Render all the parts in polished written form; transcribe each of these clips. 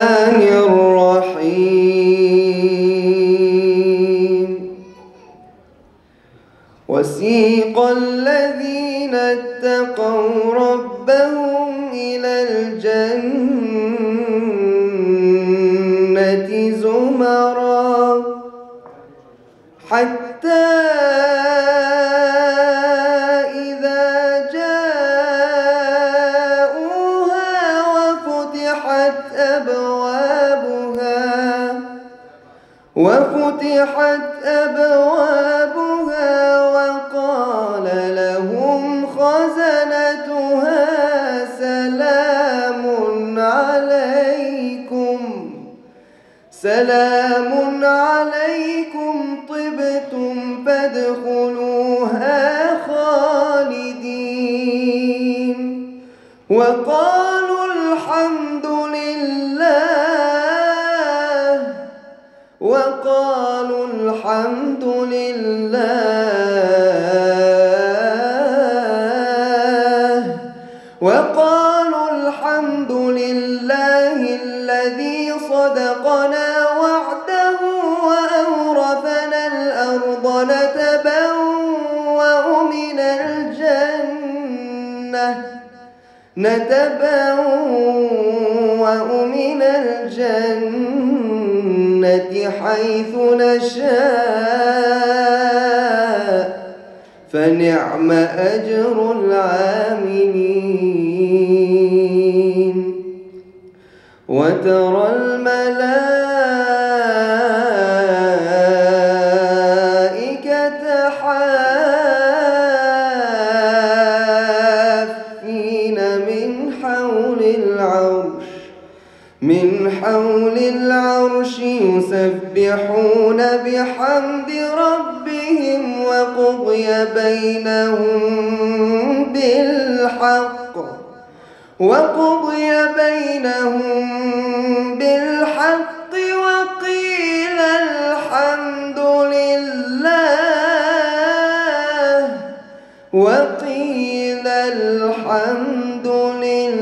الرحيم وسيق الذين اتقوا ربهم إلى الجنة زمرا حتى إذا جاءوها وفتحت أبوابها وقال لهم خزنتها سلام عليكم طبتم فادخلوها خالدين وقالوا الحمد لله الذي صدقنا وعده وأورثنا الأرض نتبوأ من الجنة حيث نشاء فنعم أجر العاملين وترى الملائكة حافين من حول العرش يسبحون بحمد ربهم وقضي بينهم بالحق وقيل الحمد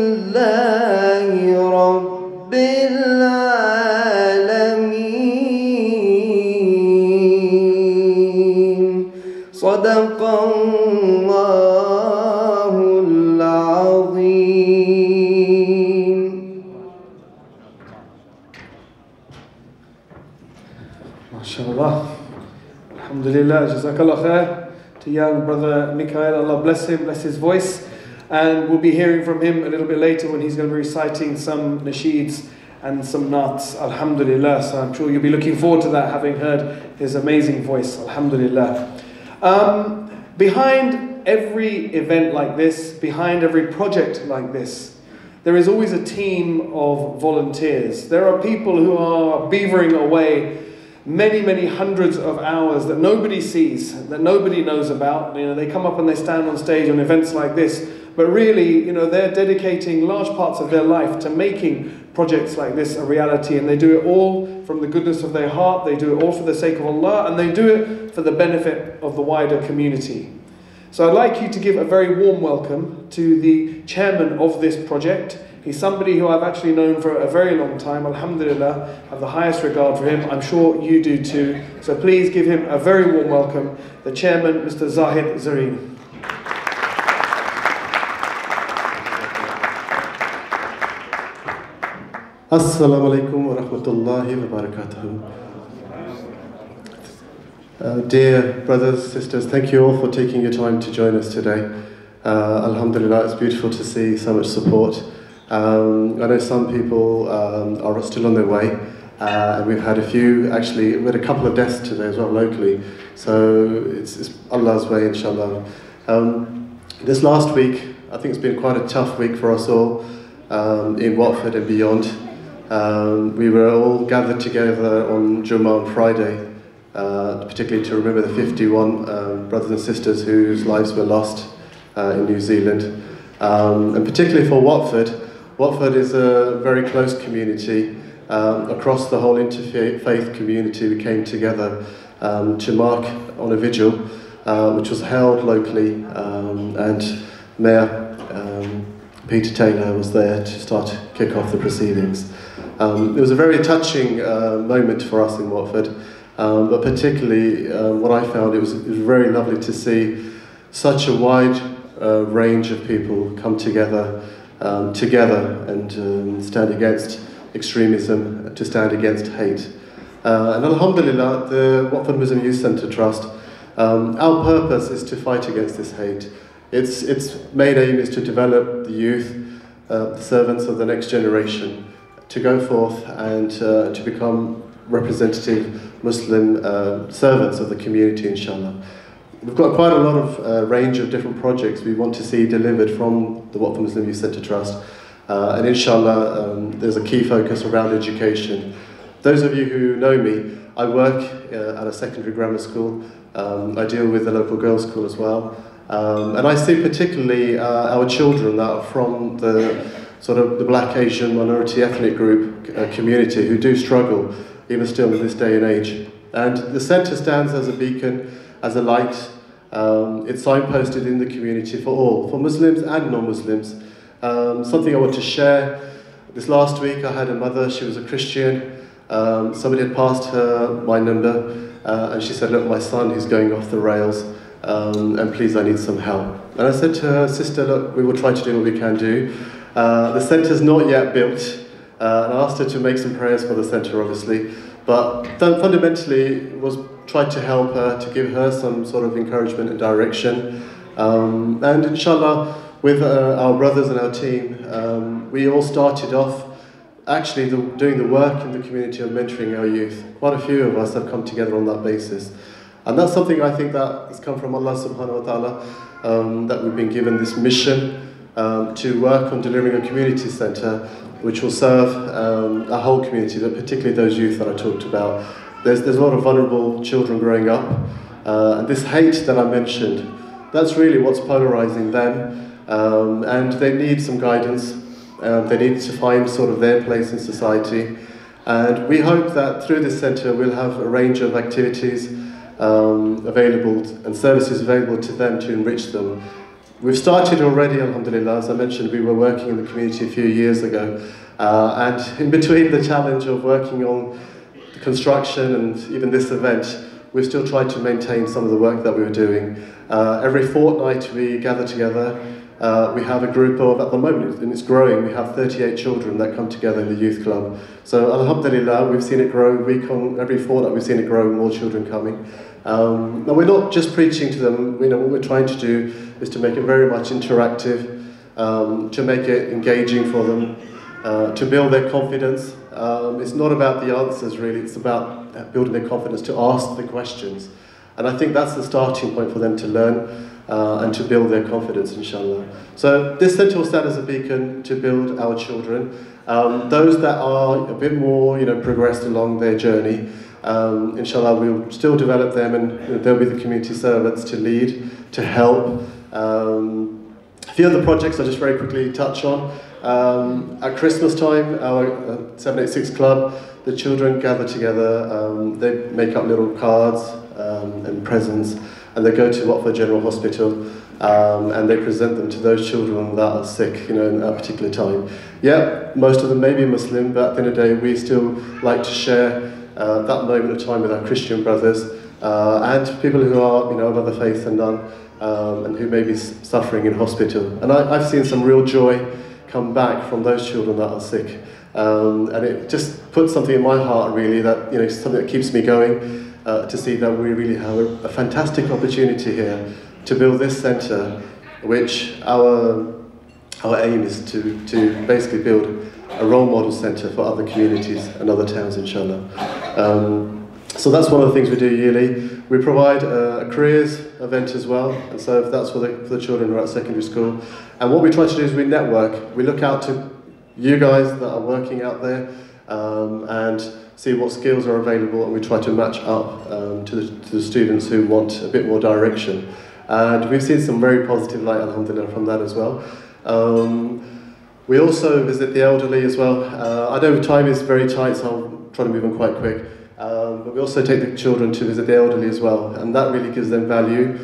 لله رب العالمين صدق الله العظيم. MashaAllah. Alhamdulillah, Jazakallah khair to young brother Mikhaael. Allah bless him, bless his voice. And we'll be hearing from him a little bit later when he's going to be reciting some nasheeds and some naats. Alhamdulillah. So I'm sure you'll be looking forward to that, having heard his amazing voice. Alhamdulillah. Behind every event like this, behind every project like this, there is always a team of volunteers. There are people who are beavering away many hundreds of hours that nobody sees, that nobody knows about. You know, they come up and they stand on stage on events like this, but really, you know, they're dedicating large parts of their life to making projects like this a reality, and they do it all from the goodness of their heart. They do it all for the sake of Allah, and they do it for the benefit of the wider community. So I'd like you to give a very warm welcome to the chairman of this project. He's somebody who I've actually known for a very long time. Alhamdulillah, I have the highest regard for him. I'm sure you do too. So please give him a very warm welcome, the chairman, Mr. Zahid Zarin. Assalamu alaikum wa rahmatullahi wa barakatuh. Dear brothers, sisters, thank you all for taking your time to join us today. Alhamdulillah, it's beautiful to see so much support. I know some people are still on their way, and we've had a few, actually, we had a couple of deaths today as well locally, so it's Allah's way, inshallah. This last week, I think it's been quite a tough week for us all in Watford and beyond. We were all gathered together on Jummah on Friday, particularly to remember the 51 brothers and sisters whose lives were lost in New Zealand. And particularly for Watford, Watford is a very close community. Across the whole interfaith community, we came together to mark on a vigil, which was held locally, and Mayor Peter Taylor was there to kick off the proceedings. It was a very touching moment for us in Watford, but particularly what I found, it was very lovely to see such a wide range of people come together and stand against extremism, to stand against hate. And Alhamdulillah, the Watford Muslim Youth Centre Trust, our purpose is to fight against this hate. Its main aim is to develop the youth, the servants of the next generation, to go forth and to become representative Muslim servants of the community, inshallah. We've got quite a lot of range of different projects we want to see delivered from the Watford Muslim Youth Centre Trust, and inshallah there's a key focus around education. Those of you who know me, I work at a secondary grammar school. I deal with the local girls' school as well, and I see particularly our children that are from the sort of the black, Asian, minority ethnic group community who do struggle even still in this day and age. And the centre stands as a beacon, as a light. It's signposted in the community for all, for Muslims and non-Muslims. Something I want to share. This last week I had a mother, she was a Christian. Somebody had passed her my number and she said, look, my son is going off the rails and please, I need some help. And I said to her, sister, look, we will try to do what we can do. The centre's not yet built, and I asked her to make some prayers for the centre, obviously, but fundamentally was tried to help her, to give her some sort of encouragement and direction. And inshallah, with our brothers and our team, we all started off actually doing the work in the community of mentoring our youth. Quite a few of us have come together on that basis. And that's something I think that has come from Allah subhanahu wa ta'ala, that we've been given this mission to work on delivering a community centre which will serve our whole community, but particularly those youth that I talked about. There's a lot of vulnerable children growing up, and this hate that I mentioned, that's really what's polarising them, and they need some guidance. They need to find sort of their place in society, and we hope that through this centre we'll have a range of activities available and services available to them to enrich them. We've started already, alhamdulillah. As I mentioned, we were working in the community a few years ago, and in between the challenge of working on the construction and even this event, we've still tried to maintain some of the work that we were doing. Every fortnight we gather together. We have a group of, at the moment, and it's growing, we have 38 children that come together in the youth club. So alhamdulillah, we've seen it grow every fortnight, we've seen it grow, more children coming. And we're not just preaching to them, what we're trying to do is to make it very much interactive, to make it engaging for them, to build their confidence. It's not about the answers really, it's about building their confidence to ask the questions. And I think that's the starting point for them to learn and to build their confidence, inshallah. So this centre will stand as a beacon to build our children. Those that are a bit more progressed along their journey, inshallah we'll still develop them, and they'll be the community servants to lead, to help. A few of the projects I'll just very quickly touch on. At Christmas time, our 786 Club, the children gather together, they make up little cards and presents, and they go to Watford General Hospital and they present them to those children that are sick, in a particular time. Yeah, most of them may be Muslim, but at the end of the day, we still like to share that moment of time with our Christian brothers and people who are, of other faith than none, and who may be suffering in hospital. And I've seen some real joy come back from those children that are sick, and it just puts something in my heart, really, that something that keeps me going. To see that we really have a fantastic opportunity here to build this centre, which our aim is to basically build a role model centre for other communities and other towns, inshallah. So that's one of the things we do yearly. We provide a careers event as well, and so that's for the children who are at secondary school. And what we try to do is we network. We look out to you guys that are working out there, and see what skills are available, and we try to match up to the students who want a bit more direction. And we've seen some very positive light, alhamdulillah, from that as well. We also visit the elderly as well. I know time is very tight, so I'll try to move on quite quick. But we also take the children to visit the elderly as well, and that really gives them value.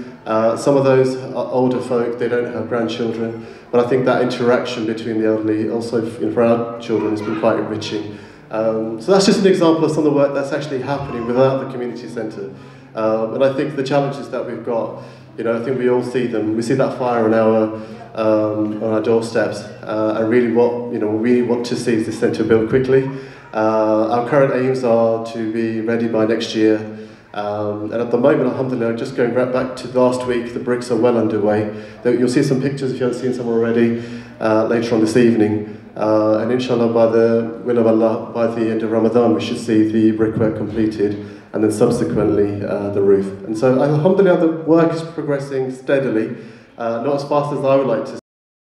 Some of those are older folk, they don't have grandchildren, but I think that interaction between the elderly also for our children has been quite enriching. So that's just an example of some of the work that's actually happening without the community centre. And I think the challenges that we've got, you know, I think we all see them. We see that fire on our doorsteps, and really what, you know, we want to see is this centre built quickly. Our current aims are to be ready by next year. And at the moment, alhamdulillah, just going right back to last week, the bricks are well underway. You'll see some pictures if you haven't seen some already later on this evening. And inshallah, by the will of Allah, by the end of Ramadan, we should see the brickwork completed, and then subsequently the roof. And so, alhamdulillah, the work is progressing steadily, not as fast as I would like to